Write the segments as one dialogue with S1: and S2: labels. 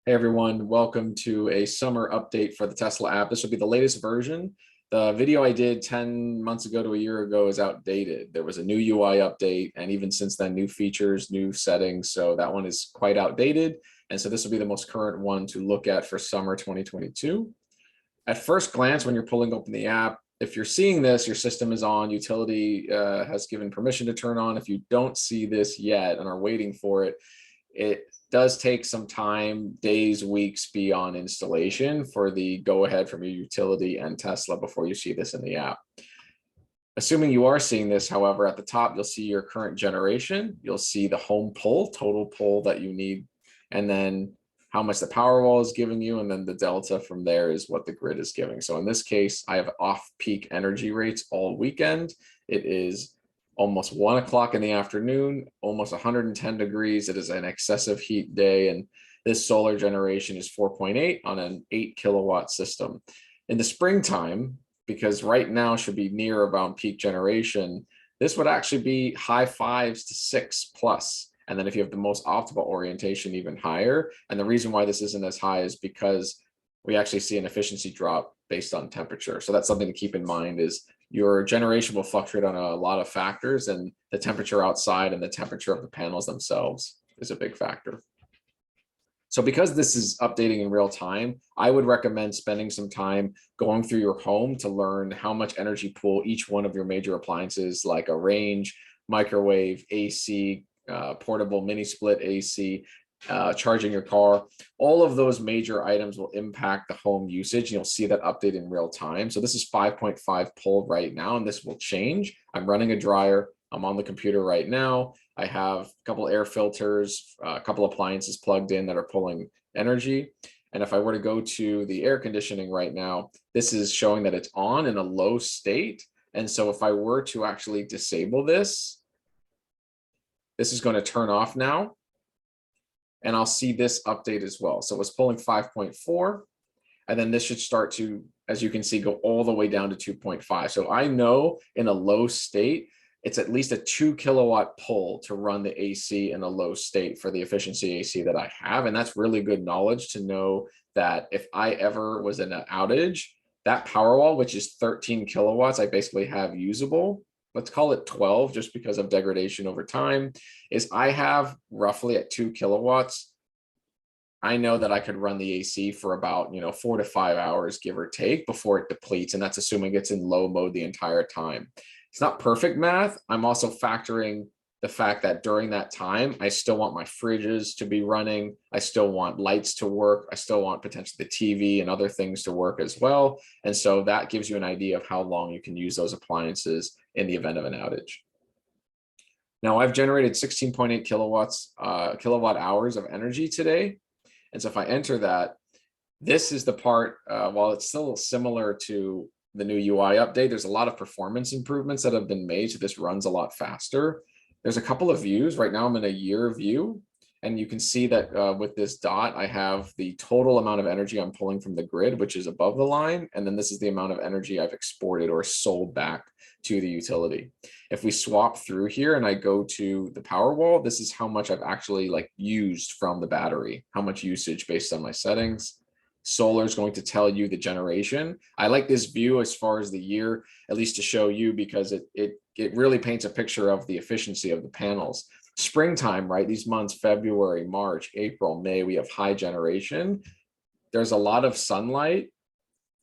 S1: Hey everyone, welcome to a summer update for the Tesla app. This will be the latest version. The video I did 10 months ago to a year ago is outdated. There was a new UI update, and even since then, new features, new settings. So that one is quite outdated. And so this will be the most current one to look at for summer 2022. At first glance, when you're pulling open the app, if you're seeing this, your system is on, utility has given permission to turn on. If you don't see this yet and are waiting for it, it does take some time, days, weeks beyond installation for the go ahead from your utility and Tesla before you see this in the app. Assuming you are seeing this, however, at the top, you'll see your current generation. You'll see the home pull, total pull that you need, and then how much the Powerwall is giving you, and then the delta from there is what the grid is giving. So in this case, I have off-peak energy rates all weekend. It is almost 1 o'clock in the afternoon, almost 110 degrees. It is an excessive heat day, and this solar generation is 4.8 on an 8 kilowatt system. In the springtime, because right now should be near around peak generation, this would actually be high 5s to 6+. And then if you have the most optimal orientation, even higher. And the reason why this isn't as high is because we actually see an efficiency drop based on temperature. So that's something to keep in mind, is your generation will fluctuate on a lot of factors, and the temperature outside and the temperature of the panels themselves is a big factor. So because this is updating in real time, I would recommend spending some time going through your home to learn how much energy pool each one of your major appliances, like a range, microwave, AC, portable mini split AC, charging your car, all of those major items will impact the home usage. You'll see that update in real time. So this is 5.5 pull right now, and this will change. I'm running a dryer. I'm on the computer right now. I have a couple air filters, a couple appliances plugged in that are pulling energy. And if I were to go to the air conditioning right now, this is showing that it's on in a low state. And so if I were to actually disable this, this is going to turn off now. And I'll see this update as well. So it's pulling 5.4, and then this should start to, as you can see, go all the way down to 2.5. So I know in a low state, it's at least a 2 kilowatt pull to run the AC in a low state for the efficiency AC that I have. And that's really good knowledge to know that if I ever was in an outage, that Powerwall, which is 13 kilowatts, I basically have usable. Let's call it 12 just because of degradation over time, is I have roughly at 2 kilowatts. I know that I could run the AC for about 4 to 5 hours, give or take, before it depletes. And that's assuming it's in low mode the entire time. It's not perfect math. I'm also factoring the fact that during that time, I still want my fridges to be running. I still want lights to work. I still want potentially the TV and other things to work as well. And so that gives you an idea of how long you can use those appliances in the event of an outage. Now I've generated 16.8 kilowatt hours of energy today. And so if I enter that, this is the part, while it's still similar to the new UI update, there's a lot of performance improvements that have been made. So this runs a lot faster. There's a couple of views. Right now I'm in a year view, and you can see that with this dot, I have the total amount of energy I'm pulling from the grid, which is above the line. And then this is the amount of energy I've exported or sold back to the utility. If we swap through here and I go to the Powerwall, this is how much I've actually used from the battery, how much usage based on my settings. Solar is going to tell you the generation. I like this view as far as the year, at least to show you, because it really paints a picture of the efficiency of the panels. Springtime, right? These months, February, March, April, May, we have high generation. There's a lot of sunlight.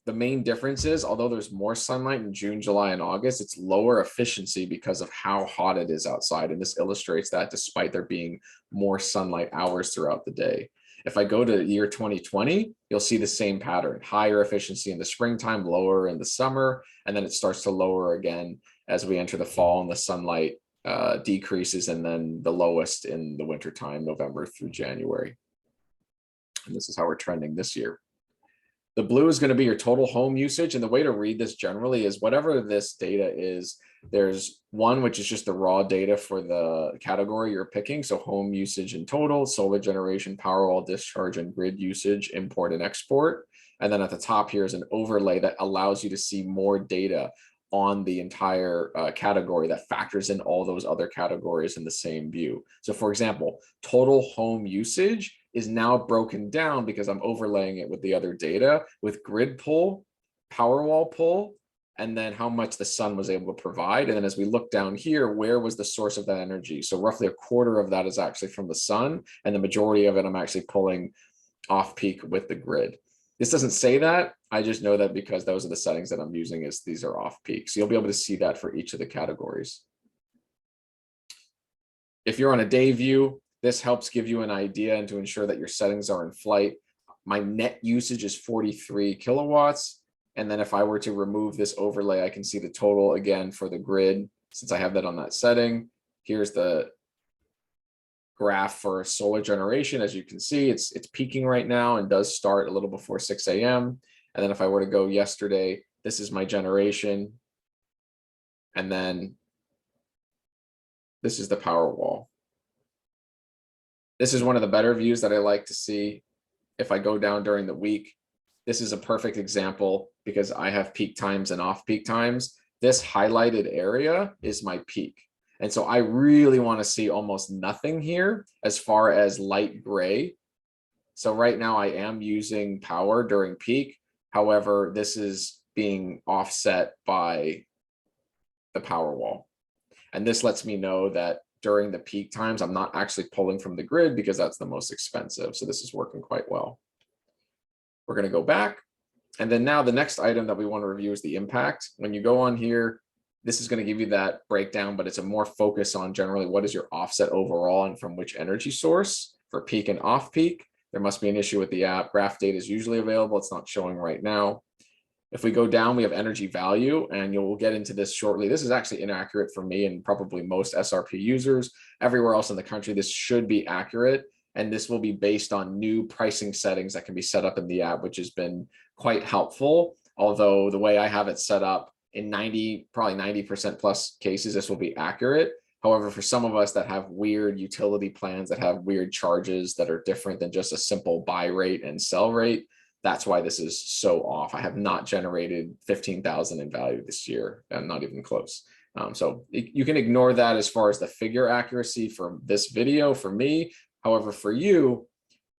S1: The main difference is, although there's more sunlight in June, July, and August, it's lower efficiency because of how hot it is outside. And this illustrates that despite there being more sunlight hours throughout the day. If I go to year 2020, you'll see the same pattern: higher efficiency in the springtime, lower in the summer, and then it starts to lower again as we enter the fall and the sunlight decreases, and then the lowest in the wintertime, November through January. And this is how we're trending this year. The blue is going to be your total home usage. And the way to read this generally is whatever this data is, there's one, which is just the raw data for the category you're picking. So home usage in total, solar generation, Powerwall discharge, and grid usage, import and export. And then at the top here is an overlay that allows you to see more data on the entire category that factors in all those other categories in the same view. So for example, total home usage is now broken down because I'm overlaying it with the other data with grid pull, Powerwall pull, and then how much the sun was able to provide. And then as we look down here, where was the source of that energy? So roughly a quarter of that is actually from the sun, and the majority of it I'm actually pulling off peak with the grid. This doesn't say that. I just know that because those are the settings that I'm using, is these are off peak. So you'll be able to see that for each of the categories. If you're on a day view, this helps give you an idea and to ensure that your settings are in flight. My net usage is 43 kilowatts. And then if I were to remove this overlay, I can see the total again for the grid, since I have that on that setting. Here's the graph for solar generation. As you can see, it's peaking right now and does start a little before 6 a.m. And then if I were to go yesterday, this is my generation. And then this is the Powerwall. This is one of the better views that I like to see if I go down during the week. This is a perfect example because I have peak times and off peak times. This highlighted area is my peak. And so I really want to see almost nothing here as far as light gray. So right now I am using power during peak. However, this is being offset by the Powerwall. And this lets me know that during the peak times, I'm not actually pulling from the grid because that's the most expensive. So this is working quite well. We're going to go back. And then now the next item that we want to review is the impact. When you go on here, this is going to give you that breakdown, but it's a more focus on generally what is your offset overall and from which energy source for peak and off peak. There must be an issue with the app. Graph data is usually available. It's not showing right now. If we go down, we have energy value, and you'll get into this shortly. This is actually inaccurate for me and probably most SRP users. Everywhere else in the country, this should be accurate. And this will be based on new pricing settings that can be set up in the app, which has been quite helpful. Although the way I have it set up in probably 90% plus cases, this will be accurate. However, for some of us that have weird utility plans that have weird charges that are different than just a simple buy rate and sell rate, that's why this is so off. I have not generated 15,000 in value this year. I'm not even close. So you can ignore that as far as the figure accuracy for this video for me. However, for you,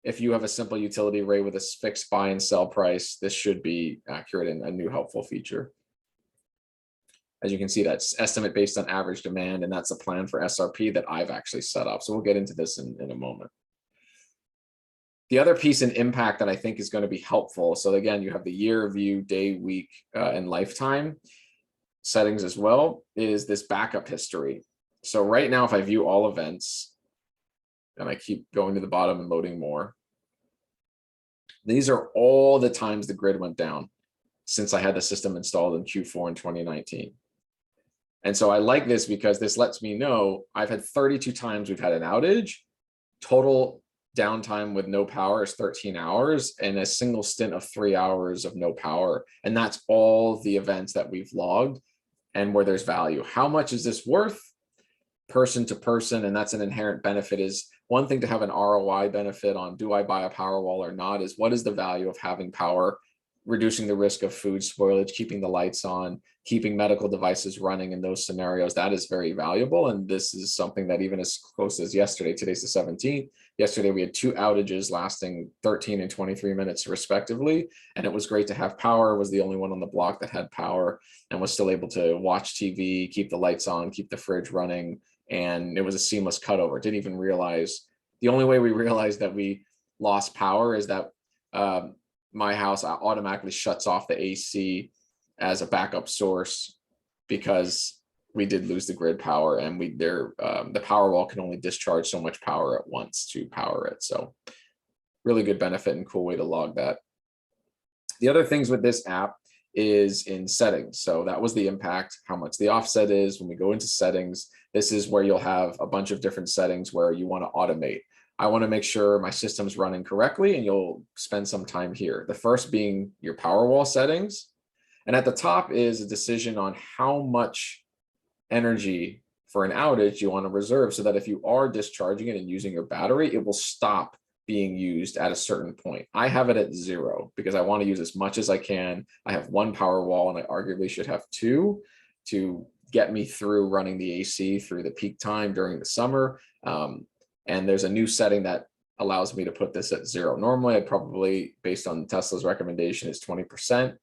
S1: if you have a simple utility rate with a fixed buy and sell price, this should be accurate and a new helpful feature. As you can see, that's estimate based on average demand, and that's a plan for SRP that I've actually set up. So we'll get into this in a moment. The other piece in impact that I think is going to be helpful. So again, you have the year view, day, week, and lifetime settings as well, is this backup history. So right now, if I view all events, and I keep going to the bottom and loading more, these are all the times the grid went down since I had the system installed in Q4 in 2019. And so I like this because this lets me know I've had 32 times we've had an outage. Total downtime with no power is 13 hours and a single stint of 3 hours of no power. And that's all the events that we've logged and where there's value. How much is this worth? Person to person, and that's an inherent benefit. Is one thing to have an ROI benefit on do I buy a Powerwall or not, is what is the value of having power, reducing the risk of food spoilage, keeping the lights on, keeping medical devices running in those scenarios. That is very valuable. And this is something that even as close as yesterday, today's the 17th, yesterday we had 2 outages lasting 13 and 23 minutes respectively. And it was great to have power. Was the only one on the block that had power and was still able to watch TV, keep the lights on, keep the fridge running. And it was a seamless cutover. Didn't even realize, the only way we realized that we lost power is that my house automatically shuts off the AC as a backup source because we did lose the grid power, and the Powerwall can only discharge so much power at once to power it. So really good benefit and cool way to log that. The other things with this app is in settings. So that was the impact, how much the offset is. When we go into settings, this is where you'll have a bunch of different settings where you want to automate. I want to make sure my system's running correctly, and you'll spend some time here. The first being your Powerwall settings. And at the top is a decision on how much energy for an outage you want to reserve, so that if you are discharging it and using your battery, it will stop being used at a certain point. I have it at 0 because I want to use as much as I can. I have 1 Powerwall, and I arguably should have 2 to get me through running the AC through the peak time during the summer. And there's a new setting that allows me to put this at 0. Normally, I'd probably, based on Tesla's recommendation, is 20%,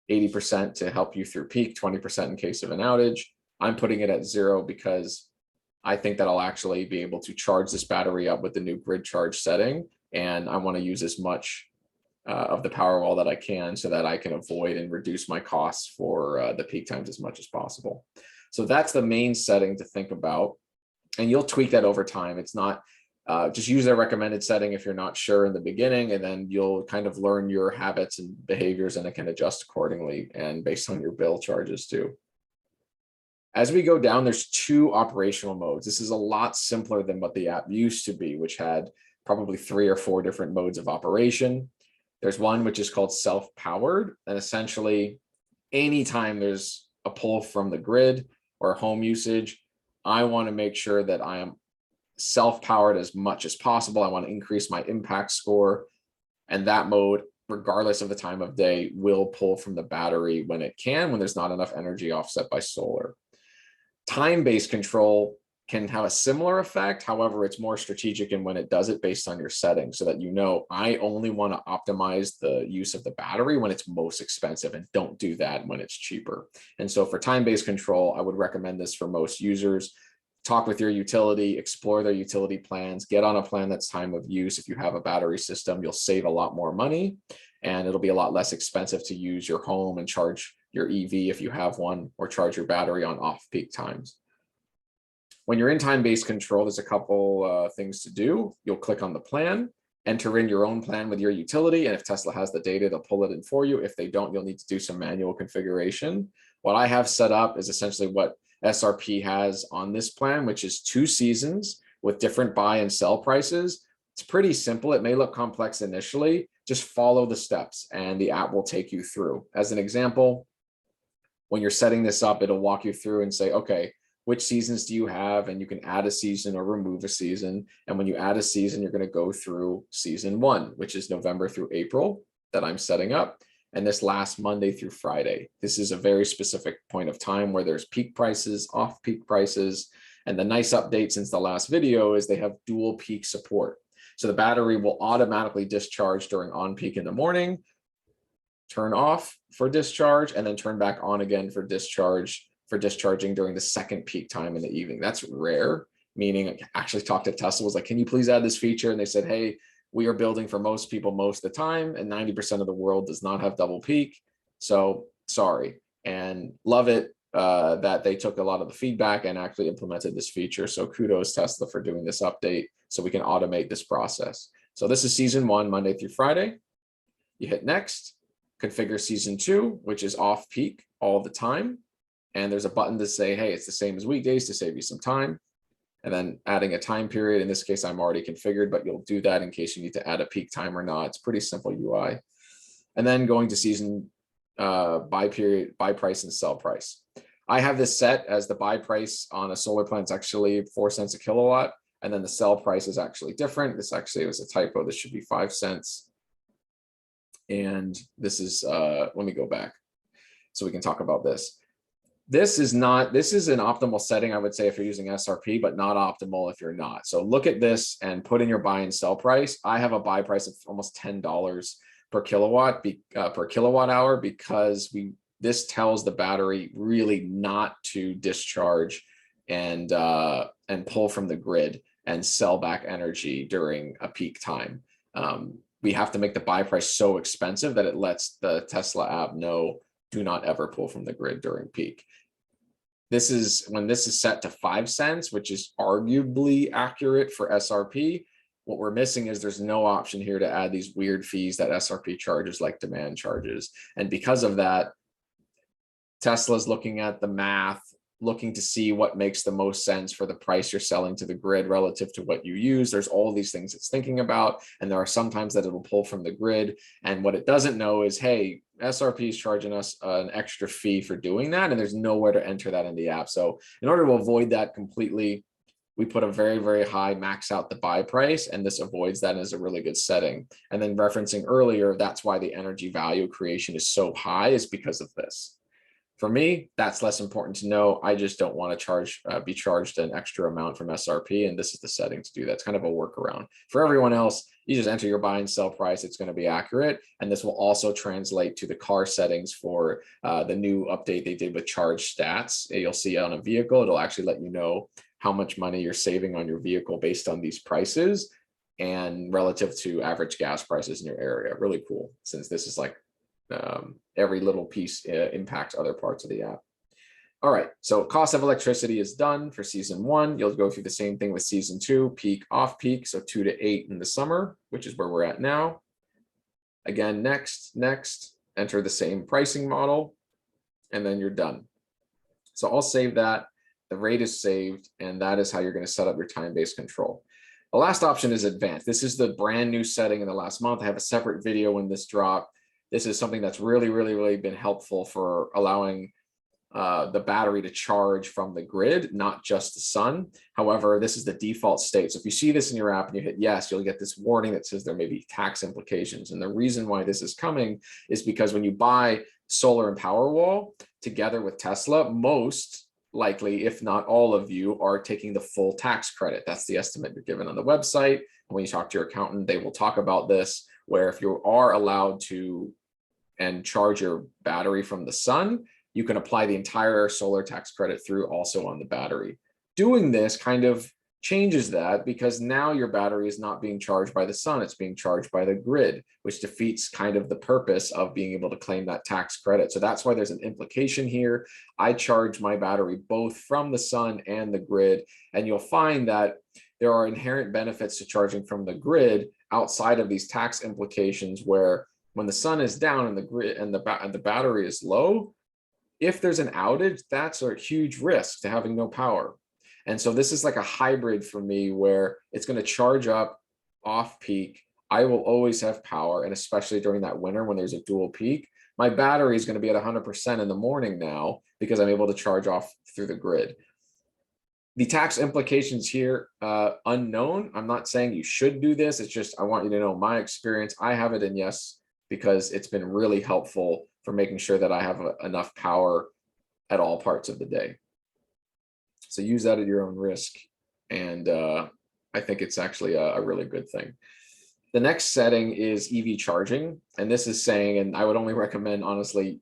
S1: 80% to help you through peak, 20% in case of an outage. I'm putting it at 0 because I think that I'll actually be able to charge this battery up with the new grid charge setting. And I want to use as much of the Powerwall that I can so that I can avoid and reduce my costs for the peak times as much as possible. So that's the main setting to think about. And you'll tweak that over time. It's not just use their recommended setting if you're not sure in the beginning, and then you'll kind of learn your habits and behaviors, and it can adjust accordingly and based on your bill charges too. As we go down, there's 2 operational modes. This is a lot simpler than what the app used to be, which had probably 3 or 4 different modes of operation. There's one which is called self-powered, and essentially anytime there's a pull from the grid or home usage, I want to make sure that I am self-powered as much as possible. I want to increase my impact score, and that mode, regardless of the time of day, will pull from the battery when it can, when there's not enough energy offset by solar. Time-based control can have a similar effect. However, it's more strategic in when it does it based on your settings, so that you know I only want to optimize the use of the battery when it's most expensive, and don't do that when it's cheaper. And so for time-based control, I would recommend this for most users. Talk with your utility, explore their utility plans, get on a plan that's time of use. If you have a battery system, you'll save a lot more money, and it'll be a lot less expensive to use your home and charge your EV if you have one, or charge your battery on off-peak times. When you're in time-based control, there's a couple things to do. You'll click on the plan, enter in your own plan with your utility, and if Tesla has the data, they'll pull it in for you. If they don't, you'll need to do some manual configuration. What I have set up is essentially what SRP has on this plan, which is 2 seasons with different buy and sell prices. It's pretty simple. It may look complex initially. Just follow the steps and the app will take you through. As an example, when you're setting this up, it'll walk you through and say, okay, which seasons do you have? And you can add a season or remove a season. And when you add a season, you're going to go through season 1, which is November through April that I'm setting up. And this lasts Monday through Friday. This is a very specific point of time where there's peak prices, off-peak prices. And the nice update since the last video is they have dual peak support. So the battery will automatically discharge during on-peak in the morning, turn off for discharge, and then turn back on again for discharging during the second peak time in the evening. That's rare, meaning I actually talked to Tesla, was like, can you please add this feature? And they said, hey, we are building for most people most of the time, and 90% of the world does not have double peak. So sorry, and love it that they took a lot of the feedback and actually implemented this feature. So kudos Tesla for doing this update so we can automate this process. So this is season 1, Monday through Friday. You hit next, configure season 2, which is off peak all the time. And there's a button to say, hey, it's the same as weekdays to save you some time. And then adding a time period. In this case, I'm already configured, but you'll do that in case you need to add a peak time or not. It's pretty simple UI. And then going to season buy period, buy price and sell price. I have this set as the buy price on a solar plant is actually 4 cents a kilowatt. And then the sell price is actually different. This actually was a typo. This should be 5 cents. And this is, let me go back so we can talk about this. This is an optimal setting, I would say, if you're using SRP, but not optimal if you're not. So look at this and put in your buy and sell price. I have a buy price of almost $10 per kilowatt per kilowatt hour, because this tells the battery really not to discharge and pull from the grid and sell back energy during a peak time. We have to make the buy price so expensive that it lets the Tesla app know, do not ever pull from the grid during peak. This is when this is set to 5 cents, which is arguably accurate for SRP. What we're missing is there's no option here to add these weird fees that SRP charges, like demand charges. And because of that, Tesla's looking at the math, looking to see what makes the most sense for the price you're selling to the grid relative to what you use. There's all these things it's thinking about. And there are some times that it'll pull from the grid. And what it doesn't know is, hey, SRP is charging us an extra fee for doing that. And there's nowhere to enter that in the app. So in order to avoid that completely, we put a very, very high max out the buy price, and this avoids that and is a really good setting. And then referencing earlier, that's why the energy value creation is so high, is because of this. For me, that's less important to know. I just don't want to be charged an extra amount from SRP, and this is the setting to do that. It's kind of a workaround. For everyone else, you just enter your buy and sell price. It's going to be accurate, and this will also translate to the car settings for the new update they did with charge stats. You'll see on a vehicle, it'll actually let you know how much money you're saving on your vehicle based on these prices and relative to average gas prices in your area. Really cool, since this is like every little piece impacts other parts of the app. All right, so cost of electricity is done for season 1. You'll go through the same thing with season 2, peak, off peak, so 2 to 8 in the summer, which is where we're at now. Again, next, enter the same pricing model, and then you're done. So I'll save that. The rate is saved, and that is how you're going to set up your time-based control. The last option is advanced. This is the brand new setting in the last month. I have a separate video when this dropped. This is something that's really been helpful for allowing the battery to charge from the grid, not just the sun. However, this is the default state. So if you see this in your app and you hit yes, you'll get this warning that says there may be tax implications. And the reason why this is coming is because when you buy Solar and Powerwall together with Tesla, most likely, if not all of you, are taking the full tax credit. That's the estimate you're given on the website. And when you talk to your accountant, they will talk about this, where if you are allowed to and charge your battery from the sun, you can apply the entire solar tax credit through also on the battery. Doing this kind of changes that, because now your battery is not being charged by the sun, it's being charged by the grid, which defeats kind of the purpose of being able to claim that tax credit. So that's why there's an implication here. I charge my battery both from the sun and the grid, and you'll find that there are inherent benefits to charging from the grid outside of these tax implications, where when the sun is down and the grid and the battery is low, if there's an outage, that's a huge risk to having no power. And so this is like a hybrid for me, where it's going to charge up off peak. I will always have power, and especially during that winter when there's a dual peak, my battery is going to be at 100% in the morning now, because I'm able to charge off through the grid. The tax implications here, unknown. I'm not saying you should do this. It's just I want you to know my experience. I have it in yes, because it's been really helpful for making sure that I have enough power at all parts of the day. So use that at your own risk. And I think it's actually a really good thing. The next setting is EV charging. And this is saying, and I would only recommend, honestly,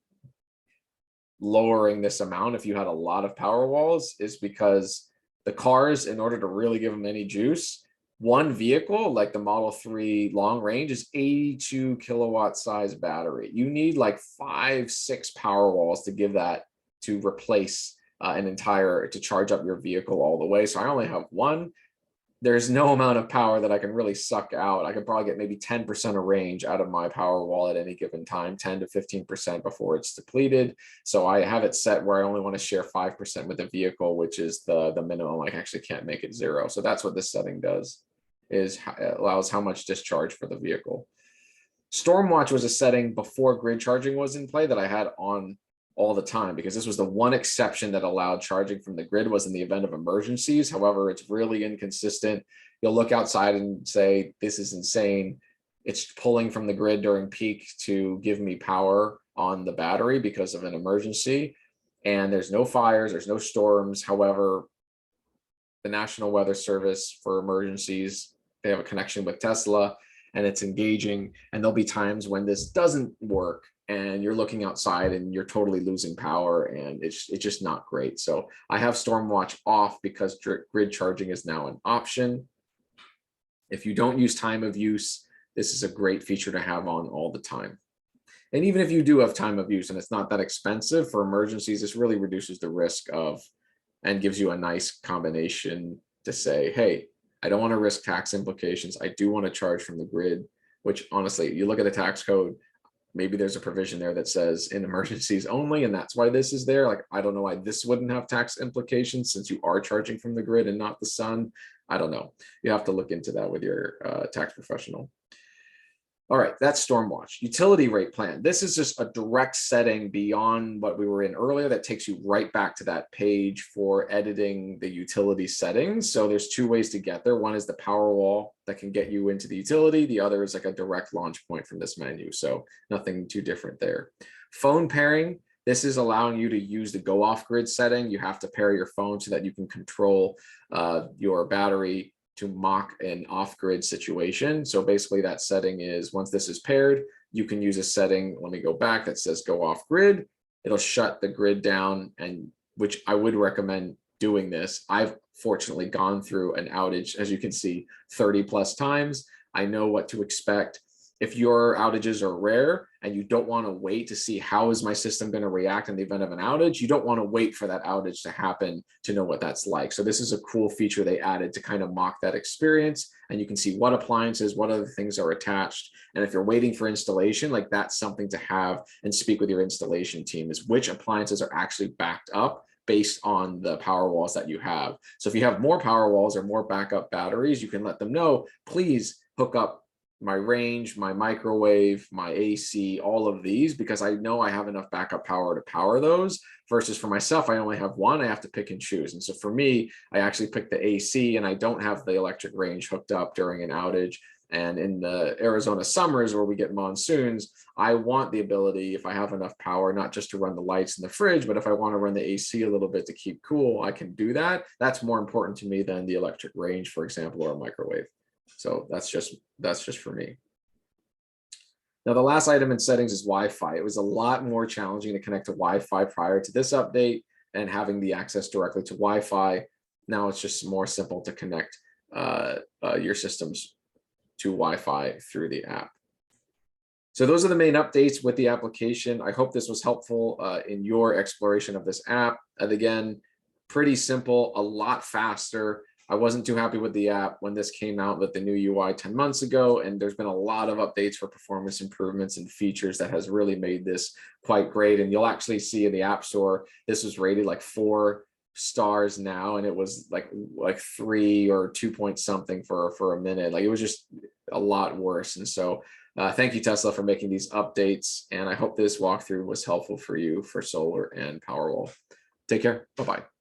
S1: lowering this amount if you had a lot of power walls, is because the cars, in order to really give them any juice, one vehicle like the Model 3 long range is 82 kilowatt size battery. You need like 5-6 power walls to give that, to replace to charge up your vehicle all the way. So I only have one. There's no amount of power that I can really suck out. I could probably get maybe 10% of range out of my power wall at any given time, 10 to 15% before it's depleted. So I have it set where I only want to share 5% with the vehicle, which is the minimum. I actually can't make it 0. So that's what this setting does, is it allows how much discharge for the vehicle. Stormwatch was a setting before grid charging was in play that I had on all the time, because this was the one exception that allowed charging from the grid, was in the event of emergencies. However, it's really inconsistent. You'll look outside and say, this is insane. It's pulling from the grid during peak to give me power on the battery because of an emergency. And there's no fires, there's no storms. However, the National Weather Service for emergencies, they have a connection with Tesla, and it's engaging. And there'll be times when this doesn't work, and you're looking outside and you're totally losing power, and it's just not great. So I have Stormwatch off because grid charging is now an option. If you don't use time of use, this is a great feature to have on all the time. And even if you do have time of use and it's not that expensive for emergencies, this really reduces the risk of, and gives you a nice combination to say, hey, I don't want to risk tax implications. I do want to charge from the grid, which honestly, you look at the tax code, maybe there's a provision there that says in emergencies only, and that's why this is there. Like, I don't know why this wouldn't have tax implications, since you are charging from the grid and not the sun. I don't know. You have to look into that with your tax professional. All right, that's Stormwatch. Utility rate plan. This is just a direct setting beyond what we were in earlier that takes you right back to that page for editing the utility settings. So there's 2 ways to get there. One is the Powerwall that can get you into the utility. The other is like a direct launch point from this menu. So nothing too different there. Phone pairing. This is allowing you to use the go off grid setting. You have to pair your phone so that you can control your battery to mock an off grid situation. So basically that setting is, once this is paired, you can use a setting, let me go back, that says go off grid. It'll shut the grid down, and which I would recommend doing this. I've fortunately gone through an outage, as you can see, 30 plus times. I know what to expect. If your outages are rare and you don't want to wait to see how is my system going to react in the event of an outage, you don't want to wait for that outage to happen to know what that's like. So this is a cool feature they added to kind of mock that experience. And you can see what appliances, what other things are attached. And if you're waiting for installation, like that's something to have and speak with your installation team, is which appliances are actually backed up based on the power walls that you have. So if you have more power walls or more backup batteries, you can let them know, please hook up my range, my microwave, my AC, all of these, because I know I have enough backup power to power those, versus for myself, I only have one, I have to pick and choose. And so for me, I actually pick the AC and I don't have the electric range hooked up during an outage. And in the Arizona summers where we get monsoons, I want the ability, if I have enough power, not just to run the lights in the fridge, but if I want to run the AC a little bit to keep cool, I can do that. That's more important to me than the electric range, for example, or a microwave. So that's just for me. Now, the last item in settings is Wi-Fi. It was a lot more challenging to connect to Wi-Fi prior to this update and having the access directly to Wi-Fi. Now it's just more simple to connect your systems to Wi-Fi through the app. So those are the main updates with the application. I hope this was helpful in your exploration of this app. And again, pretty simple, a lot faster. I wasn't too happy with the app when this came out with the new UI 10 months ago, and there's been a lot of updates for performance improvements and features that has really made this quite great. And you'll actually see in the App Store, this was rated like 4 stars now, and it was like 3 or 2 point something for a minute. Like it was just a lot worse. And so thank you, Tesla, for making these updates. And I hope this walkthrough was helpful for you for Solar and Powerwall. Take care. Bye-bye.